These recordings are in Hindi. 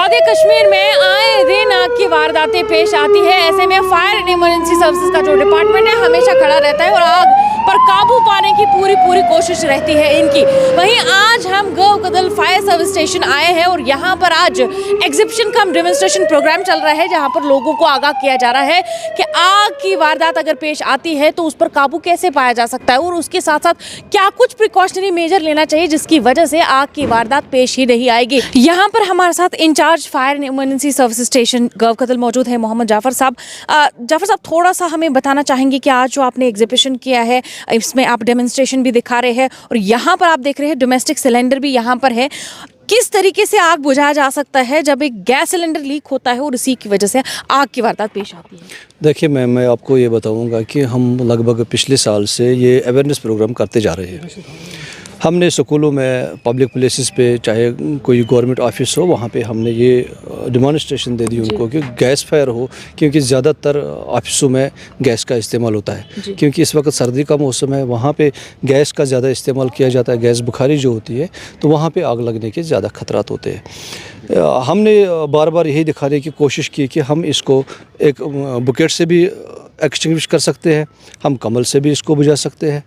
वादी कश्मीर में आए दिन आग की वारदातें पेश आती है। ऐसे में फायर एंड इमरजेंसी सर्विसेज का जो डिपार्टमेंट है हमेशा खड़ा रहता है और आग पर काबू पाने की पूरी कोशिश रहती है इनकी। वहीं आज हम गवकदल फायर सर्विस स्टेशन आए हैं और यहाँ पर आज एग्जिबिशन कम डेमोन्स्ट्रेशन प्रोग्राम चल रहा है, जहाँ पर लोगों को आगाह किया जा रहा है कि आग की वारदात अगर पेश आती है तो उस पर काबू कैसे पाया जा सकता है और उसके साथ साथ क्या कुछ प्रिकॉशनरी मेजर लेना चाहिए जिसकी वजह से आग की वारदात पेश ही नहीं आएगी। यहाँ पर हमारे साथ incharge fire and emergency service station Gawkadal मौजूद है, मोहम्मद जाफर साहब। जाफर साहब, थोड़ा सा हमें बताना चाहेंगे कि आज जो आपने एग्जिबिशन किया है इसमें आप डेमोन्स्ट्रेशन भी दिखा रहे हैं और यहाँ पर आप देख रहे हैं डोमेस्टिक सिलेंडर भी यहाँ पर है। किस तरीके से आग बुझाया जा सकता है जब एक गैस सिलेंडर लीक होता है और इसी की वजह से आग की वारदात पेश आती है? देखिए मैं आपको ये बताऊंगा कि हम लगभग पिछले साल से ये अवेयरनेस प्रोग्राम करते जा रहे हैं। हमने स्कूलों में, पब्लिक प्लेसेस पे, चाहे कोई गवर्नमेंट ऑफिस हो, वहाँ पे हमने ये डेमोन्स्ट्रेशन दे दी उनको कि गैस फायर हो, क्योंकि ज़्यादातर ऑफिसों में गैस का इस्तेमाल होता है। क्योंकि इस वक्त सर्दी का मौसम है, वहाँ पे गैस का ज़्यादा इस्तेमाल किया जाता है, गैस बुखारी जो होती है, तो वहाँ पे आग लगने के ज़्यादा खतरात होते हैं। हमने बार बार यही दिखाने की कोशिश की कि हम इसको एक बुकेट से भी एक्सटिंग्विश कर सकते हैं, हम कमल से भी इसको बुझा सकते हैं।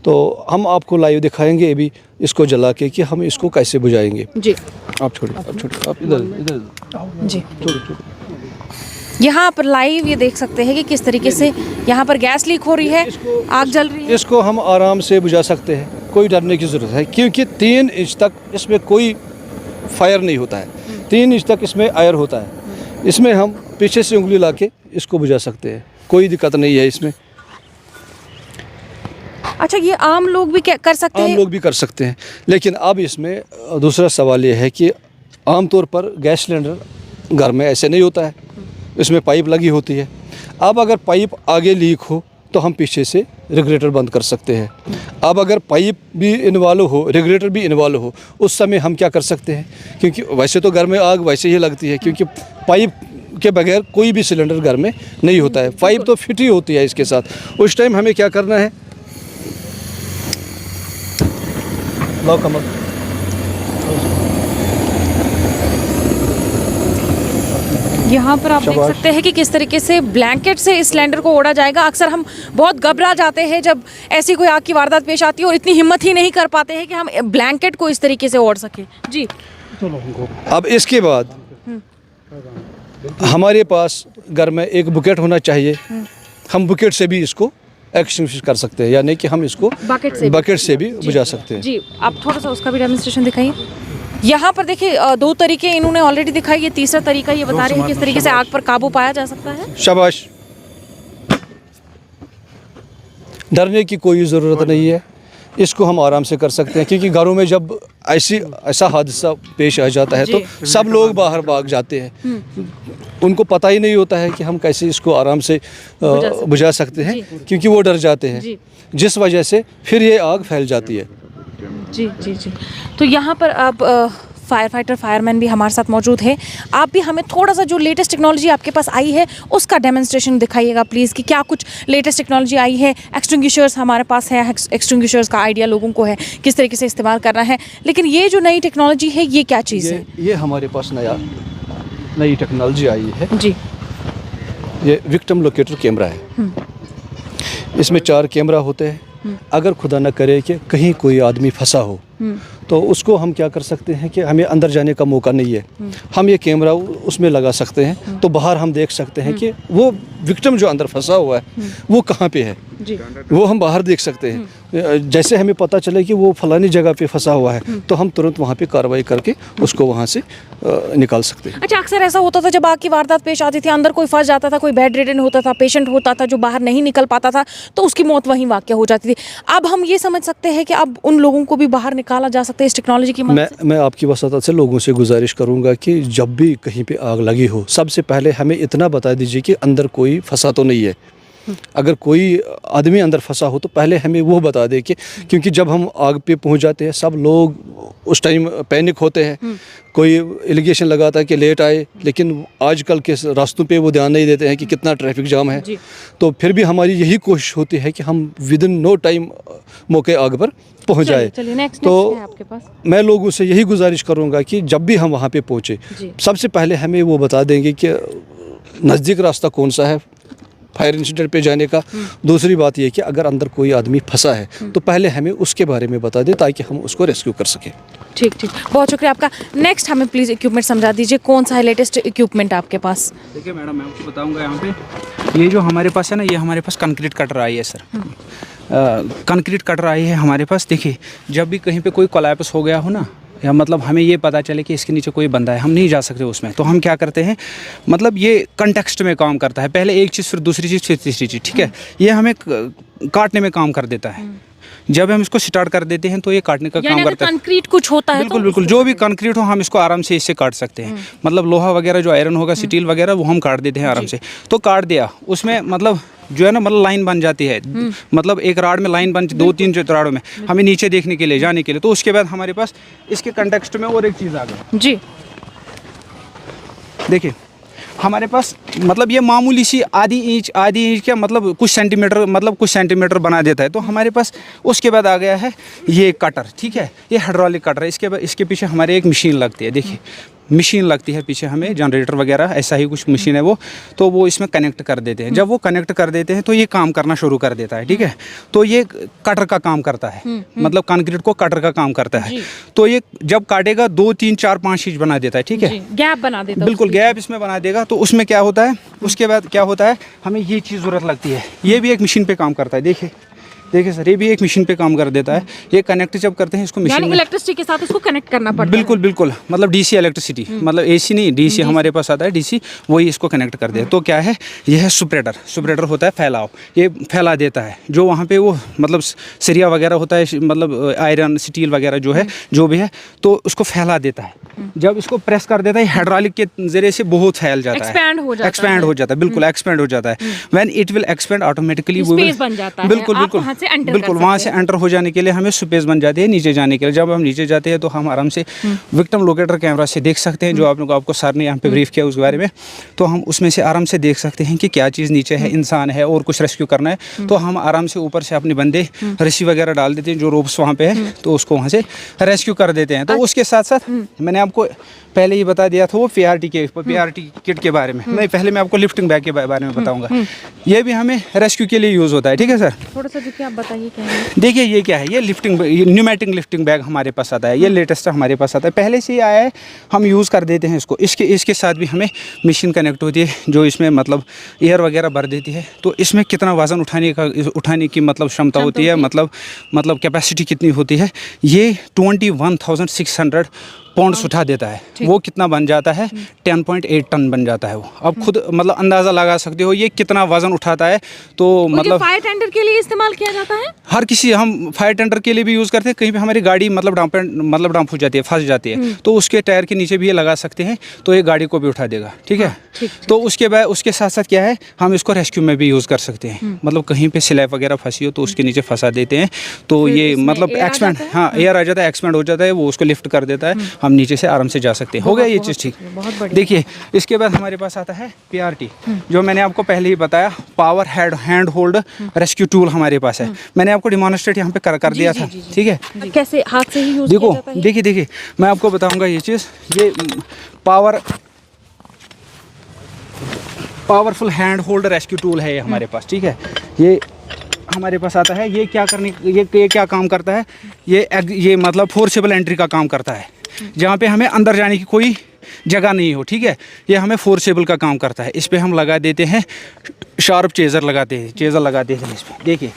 तो हम आपको लाइव दिखाएंगे अभी इसको जला के कि हम इसको कैसे बुझाएंगे। जी आप छोड़िए, आप इधर जी यहाँ पर लाइव ये देख सकते हैं कि किस तरीके से यहाँ पर गैस लीक हो रही है, आग जल रही है। इसको हम आराम से बुझा सकते हैं, कोई डरने की ज़रूरत है, क्योंकि 3 इंच तक इसमें कोई फायर नहीं होता है। 3 इंच तक इसमें आयर होता है। इसमें हम पीछे से उंगली ला के इसको बुझा सकते हैं, कोई दिक्कत नहीं है इसमें। अच्छा, ये आम लोग भी कर सकते हैं? आम लोग भी कर सकते हैं, लेकिन अब इसमें दूसरा सवाल ये है कि आमतौर पर गैस सिलेंडर घर में ऐसे नहीं होता है, इसमें पाइप लगी होती है। अब अगर पाइप आगे लीक हो तो हम पीछे से रेगुलेटर बंद कर सकते हैं। अब अगर पाइप भी इन्वॉल्व हो, रेगुलेटर भी इन्वॉल्व हो, उस समय हम क्या कर सकते हैं, क्योंकि वैसे तो घर में आग वैसे ही लगती है, क्योंकि पाइप के बगैर कोई भी सिलेंडर घर में नहीं होता है, पाइप तो फिट ही होती है इसके साथ। उस टाइम हमें क्या करना है, लो कमल, यहाँ पर आप देख सकते हैं कि किस तरीके से ब्लैंकेट से इस सिलेंडर को ओढ़ा जाएगा। अक्सर हम बहुत घबरा जाते हैं जब ऐसी कोई आग की वारदात पेश आती है और इतनी हिम्मत ही नहीं कर पाते हैं कि हम ब्लैंकेट को इस तरीके से ओढ़ सके। जी अब इसके बाद हमारे पास घर में एक बुकेट होना चाहिए। हम बुकेट से भी इसको एक्सटिंग्विश कर सकते हैं, यानी कि हम इसको बकेट से भी बुझा सकते हैं। जी आप थोड़ा सा उसका भी डेमोन्स्ट्रेशन दिखाइए। यहाँ पर देखिए 2 तरीके इन्होंने ऑलरेडी दिखाई, ये तीसरा तरीका ये बता रहे हैं किस तरीके से आग पर काबू पाया जा सकता है। शाबाश, डरने की कोई ज़रूरत नहीं है, इसको हम आराम से कर सकते हैं, क्योंकि घरों में जब ऐसा हादसा पेश आ जाता है तो सब लोग बाहर भाग जाते हैं, उनको पता ही नहीं होता है कि हम कैसे इसको आराम से बुझा सकते हैं, क्योंकि वो डर जाते हैं, जिस वजह से फिर ये आग फैल जाती है। जी जी जी तो यहाँ पर अब फायर फाइटर, फायरमैन भी हमारे साथ मौजूद है। आप भी हमें थोड़ा सा जो लेटेस्ट टेक्नोलॉजी आपके पास आई है उसका डेमोन्स्ट्रेशन दिखाइएगा प्लीज़, कि क्या कुछ लेटेस्ट टेक्नोलॉजी आई है। एक्सटिंग्विशर्स हमारे पास है, एक्सटिंग्विशर्स का आइडिया लोगों को है किस तरीके से इस्तेमाल करना है, लेकिन ये जो नई टेक्नोलॉजी है ये क्या चीज़ है? ये हमारे पास नई टेक्नोलॉजी आई है जी। ये विक्टिम लोकेटर कैमरा है। इसमें 4 कैमरा होते हैं। अगर खुदा न करे कि कहीं कोई आदमी फंसा हो तो उसको हम क्या कर सकते हैं कि हमें अंदर जाने का मौका नहीं है, हम ये कैमरा उसमें लगा सकते हैं, तो बाहर हम देख सकते हैं कि वो विक्टिम जो अंदर फंसा हुआ है वो कहाँ पे है, वो हम बाहर देख सकते हैं। जैसे हमें पता चले कि वो फलानी जगह पे फंसा हुआ है तो हम तुरंत वहाँ पे कार्रवाई करके उसको वहाँ से निकाल सकते हैं। अच्छा, अक्सर ऐसा होता था जब आग की वारदात पेश आती थी, अंदर कोई फंस जाता था, कोई बेड रिडन होता था, पेशेंट होता था जो बाहर नहीं निकल पाता था, तो उसकी मौत वहीं वाक़या हो जाती थी। अब हम ये समझ सकते हैं कि अब उन लोगों को भी बाहर निकाला जा सकता है इस टेक्नोलॉजी की मदद से। मैं आपकी वसातत से लोगों से गुजारिश करूंगा कि जब भी कहीं पे आग लगी हो, सबसे पहले हमें इतना बता दीजिए कि अंदर कोई फंसा तो नहीं है। अगर कोई आदमी अंदर फंसा हो तो पहले हमें वो बता दे कि, क्योंकि जब हम आग पे पहुंच जाते हैं सब लोग उस टाइम पैनिक होते हैं, कोई एलिगेशन लगाता है कि लेट आए, लेकिन आजकल के रास्तों पे वो ध्यान नहीं देते हैं कि कितना ट्रैफिक जाम है। तो फिर भी हमारी यही कोशिश होती है कि हम विदिन नो टाइम मौके आग पर पहुंच जाए। चलिए नेक्स्ट तो है आपके पास। मैं लोगों से यही गुजारिश करूंगा कि जब भी हम वहाँ पे पहुँचे, सबसे पहले हमें वो बता देंगे कि नज़दीक रास्ता कौन सा है फायर इंसिडेंट पे जाने का। दूसरी बात यह कि अगर अंदर कोई आदमी फंसा है तो पहले हमें उसके बारे में बता दें ताकि हम उसको रेस्क्यू कर सकें। ठीक ठीक, बहुत शुक्रिया आपका। नेक्स्ट हमें प्लीज़ इक्विपमेंट समझा दीजिए, कौन सा है लेटेस्ट इक्विपमेंट आपके पास? देखिए मैडम, मैं आपको बताऊंगा यहाँ पे ये जो हमारे पास है ना, ये हमारे पास कंक्रीट कटर आई है सर। कंक्रीट कटर आई है हमारे पास। देखिए जब भी कहीं पे कोई कोलैप्स हो गया हो ना, या मतलब हमें ये पता चले कि इसके नीचे कोई बंदा है, हम नहीं जा सकते उसमें, तो हम क्या करते हैं, मतलब ये कंटेक्स्ट में काम करता है। पहले एक चीज़, फिर दूसरी चीज़, फिर तीसरी चीज़, ठीक है। ये हमें काटने में काम कर देता है। जब हम इसको स्टार्ट कर देते हैं तो ये काटने का काम करता है। कंक्रीट कुछ होता है बिल्कुल बिल्कुल, जो भी कंक्रीट हो हम इसको आराम से इससे काट सकते हैं। मतलब लोहा वगैरह जो आयरन होगा, स्टील वगैरह, वो हम काट देते हैं आराम से। तो काट दिया, उसमें मतलब जो है ना, मतलब लाइन बन जाती है। मतलब एक राड में लाइन बन, 2-3 राडों में हमें नीचे देखने के लिए, जाने के लिए। तो उसके बाद हमारे पास इसके कंटेक्स्ट में और एक चीज़ आ गई जी। देखिए हमारे पास मतलब ये मामूली सी आधी इंच क्या मतलब कुछ सेंटीमीटर बना देता है। तो हमारे पास उसके बाद आ गया है ये कटर, ठीक है। ये हाइड्रोलिक कटर है। इसके बाद इसके पीछे हमारे एक मशीन लगती है। देखिए मशीन लगती है पीछे हमें, जनरेटर वगैरह ऐसा ही कुछ मशीन है वो। तो वो इसमें कनेक्ट कर देते हैं। जब वो कनेक्ट कर देते हैं तो ये काम करना शुरू कर देता है, ठीक है। तो ये कटर का काम करता है, मतलब कंक्रीट को कटर का काम करता है। तो ये जब काटेगा 2, 3, 4, 5 इंच बना देता है, ठीक है। गैप बना देता है, बिल्कुल गैप इसमें बना देगा। तो उसमें क्या होता है, उसके बाद क्या होता है, हमें ये चीज़ ज़रूरत लगती है। ये भी एक मशीन पे काम करता है। देखिए सर, ये भी एक मशीन पे काम कर देता है। ये कनेक्ट जब करते हैं इसको मशीन में, इलेक्ट्रिसिटी के साथ इसको कनेक्ट करना पड़ता है। बिल्कुल बिल्कुल, मतलब डीसी इलेक्ट्रिसिटी, मतलब एसी नहीं, डीसी हमारे पास आता है, डीसी, वही इसको कनेक्ट कर दे। तो क्या है, ये है स्प्रेडर होता है फैलाव, ये फैला देता है। जो वहाँ पे वो मतलब सरिया वगैरह होता है, मतलब आयरन स्टील वगैरह जो है, जो भी है, तो उसको फैला देता है। जब इसको प्रेस कर देता है, हाइड्रोलिक के जरिए से बहुत फैल जाता है, एक्सपैंड हो जाता है, बिल्कुल एक्सपैंड हो जाता है। When it will expand automatically वो बन जाता है। बिल्कुल बिल्कुल, वहाँ से एंटर हो जाने के लिए हमें स्पेस बन जाती है नीचे जाने के लिए। जब हम नीचे जाते हैं तो हम आराम से विक्टिम लोकेटर कैमरा से देख सकते हैं, जो आपको सर ने यहाँ पे ब्रीफ किया उस बारे में। तो हम उसमें से आराम से देख सकते हैं कि क्या चीज़ नीचे है, इंसान है और कुछ रेस्क्यू करना है। तो हम आराम से ऊपर से अपने बंदे रस्सी वगैरह डाल देते हैं, जो रोप्स वहाँ पे है, तो उसको वहाँ से रेस्क्यू कर देते हैं। तो उसके साथ साथ मैंने आपको पहले ही बता दिया था वो पीआरटी किट के बारे में। नहीं, पहले मैं आपको लिफ्टिंग बैग के बारे में बताऊंगा। ये भी हमें रेस्क्यू के लिए यूज़ होता है, ठीक है सर। थोड़ा सा देखिए, आप बताइए क्या है। देखिए ये क्या है, ये न्यूमेटिक लिफ्टिंग बैग हमारे पास आता है। ये लेटेस्ट हमारे पास आता है, पहले से ही आया है, हम यूज़ कर देते हैं इसको। इसके साथ भी हमें मशीन कनेक्ट होती है, जो इसमें मतलब एयर वगैरह भर देती है। तो इसमें कितना वज़न उठाने की मतलब क्षमता होती है, मतलब कैपेसिटी कितनी होती है। ये 21,600 पाउंड्स उठा देता है। वो कितना बन जाता है, 10.8 टन बन जाता है वो। अब खुद मतलब अंदाज़ा लगा सकते हो ये कितना वजन उठाता है। तो मतलब फायर टेंडर के लिए इस्तेमाल किया जाता है। हर किसी, हम फायर टेंडर के लिए भी यूज़ करते हैं। कहीं पे हमारी गाड़ी मतलब डंप हो जाती है, फंस जाती है, तो उसके टायर के नीचे भी ये लगा सकते हैं, तो ये गाड़ी को भी उठा देगा, ठीक है। तो उसके बाद उसके साथ साथ क्या है, हम इसको रेस्क्यू में भी यूज़ कर सकते हैं। मतलब कहीं पे स्लैब वगैरह फंसी हो तो उसके नीचे फंसा देते हैं, तो ये मतलब एक्सपेंड, हाँ एयर आ जाता है, एक्सपेंड हो जाता है, वो उसको लिफ्ट कर देता है, हम नीचे से आराम से जा सकते हैं। हो गया ये चीज़, ठीक। देखिए इसके बाद हमारे पास आता है पीआरटी, जो मैंने आपको पहले ही बताया, power hand hold rescue tool हमारे पास है। मैंने आपको डिमॉन्स्ट्रेट यहाँ पे कर दिया था, ठीक है। कैसे हाथ से ही यूज किया जाता है? देखिए मैं आपको बताऊंगा ये चीज़। ये powerful hand hold rescue tool है ये हमारे पास, ठीक है। ये हमारे पास आता है। ये क्या काम करता है, ये मतलब फोर्सेबल एंट्री का काम करता है, जहाँ पे हमें अंदर जाने की कोई जगह नहीं हो, ठीक है। ये हमें फोर्सेबल का काम करता है। इस पर हम लगा देते हैं शार्प चेज़र लगा देते हैं इस पर। देखिए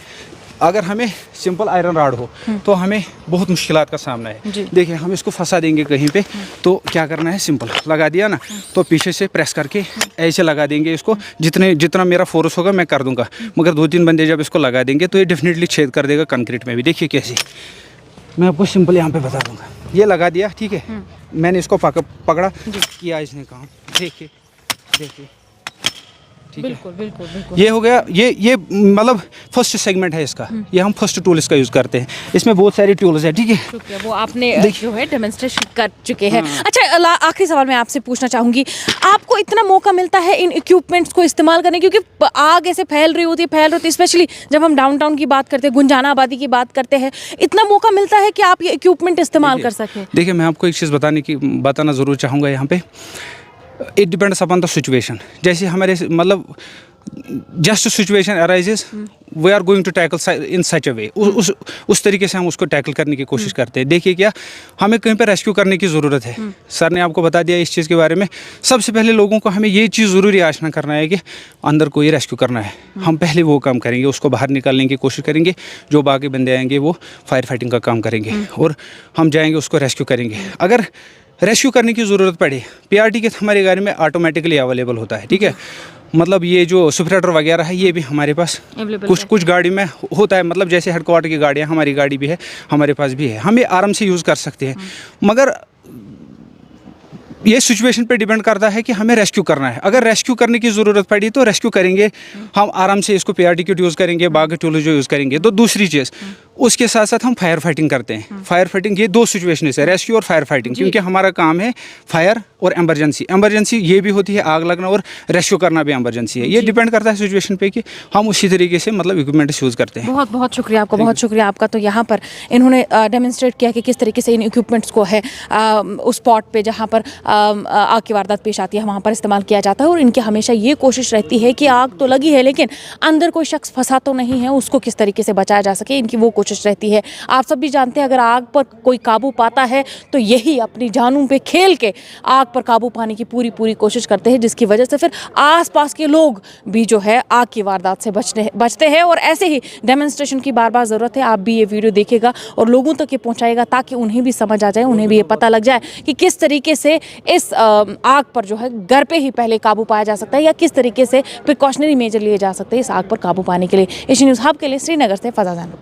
अगर हमें सिंपल आयरन रॉड हो तो हमें बहुत मुश्किलात का सामना है। देखिए हम इसको फंसा देंगे कहीं पे, तो क्या करना है, सिंपल लगा दिया ना, तो पीछे से प्रेस करके ऐसे लगा देंगे इसको। जितना मेरा फोर्स होगा मैं कर दूंगा, मगर 2-3 बंदे जब इसको लगा देंगे तो ये डेफिनेटली छेद कर देगा कंक्रीट में भी। देखिए कैसे, मैं आपको सिंपल यहाँ पे बता दूंगा। ये लगा दिया, ठीक है। मैंने इसको पकड़ा, किया इसने काम। देखिए ठीक है। बिल्कुल बिल्कुल बिल्कुल। ये हो गया, ये मतलब फर्स्ट सेगमेंट है इसका, ये हम फर्स्ट टूल इसका यूज़ करते हैं। इसमें बहुत सारी टूल्स है, ठीक है। शुक्रिया, वो आपने जो है डेमोन्स्ट्रेशन कर चुके हैं। अच्छा, आखिरी सवाल मैं आपसे पूछना चाहूँगी, आपको इतना मौका मिलता है इन इक्विपमेंट्स को इस्तेमाल करने, क्योंकि आग ऐसे फैल रही होती है, स्पेशली जब हम डाउनटाउन की बात करते हैं, गुंजाना आबादी की बात करते हैं, इतना मौका मिलता है कि आप ये इक्विपमेंट इस्तेमाल कर सकें? देखिए, मैं आपको एक चीज़ बताना ज़रूर चाहूँगा यहाँ पे। It depends upon the situation. जैसे हमारे मतलब just situation arises, we are going to tackle in such a way, उस तरीके से हम उसको टैकल करने की कोशिश करते हैं। देखिए, क्या हमें कहीं पर रेस्क्यू करने की ज़रूरत है, सर ने आपको बता दिया इस चीज़ के बारे में। सबसे पहले लोगों को हमें ये चीज़ ज़रूरी आशना करना है कि अंदर कोई रेस्क्यू करना है, हम पहले वो काम करेंगे, उसको बाहर निकालने की कोशिश करेंगे। जो बाकी बंदे आएंगे वो फायर फाइटिंग का काम करेंगे और हम जाएंगे उसको रेस्क्यू करेंगे। अगर रेस्क्यू करने की ज़रूरत पड़े, पीआरटी किट हमारी गाड़ी में ऑटोमेटिकली अवेलेबल होता है, ठीक है। मतलब ये जो स्प्रेडर वगैरह है, ये भी हमारे पास कुछ गाड़ी में होता है। मतलब जैसे हेडक्वार्टर की गाड़ियाँ, हमारी गाड़ी भी है, हमारे पास भी है, हम ये आराम से यूज़ कर सकते हैं। मगर ये सिचुएशन पे डिपेंड करता है कि हमें रेस्क्यू करना है। अगर रेस्क्यू करने की ज़रूरत पड़ी तो रेस्क्यू करेंगे, हम आराम से इसको पीआरटी किट यूज़ करेंगे, बाकी टूल जो यूज़ करेंगे। तो दूसरी चीज़, उसके साथ साथ हम फायर फाइटिंग करते हैं। फायर फाइटिंग, ये दो सिचुएशन है, रेस्क्यू और फायर फाइटिंग, क्योंकि हमारा काम है फायर और एमरजेंसी ये भी होती है, आग लगना, और रेस्क्यू करना भी एमरजेंसी है। ये डिपेंड करता है सिचुएशन पे कि हम उसी तरीके से मतलब इक्विपमेंट यूज़ करते हैं। बहुत बहुत शुक्रिया आपका, बहुत शुक्रिया आपका। तो यहाँ पर इन्होंने डेमोन्स्ट्रेट किया कि किस तरीके से इन इक्विपमेंट्स को है उस स्पॉट पे जहाँ पर आग की वारदात पेश आती है वहाँ पर इस्तेमाल किया जाता है। और इनकी हमेशा ये कोशिश रहती है कि आग तो लगी है लेकिन अंदर कोई शख्स फंसा तो नहीं है, उसको किस तरीके से बचाया जा सके, इनकी वो कोशिश रहती है। आप सब भी जानते हैं, अगर आग पर कोई काबू पाता है तो यही अपनी जानों पे खेल के आग पर काबू पाने की पूरी कोशिश करते हैं, जिसकी वजह से फिर आसपास के लोग भी जो है आग की वारदात से बचते हैं। और ऐसे ही डेमोन्स्ट्रेशन की बार बार ज़रूरत है। आप भी ये वीडियो देखिएगा और लोगों तक ये पहुँचाएगा ताकि उन्हें भी समझ आ जाए, उन्हें भी ये पता लग जाए कि किस तरीके से इस आग पर जो है घर पे ही पहले काबू पाया जा सकता है, या किस तरीके से प्रिकॉशनरी मेजर लिए जा सकते हैं इस आग पर काबू पाने के लिए। एशियन न्यूज़ हब के लिए श्रीनगर से फजा जान।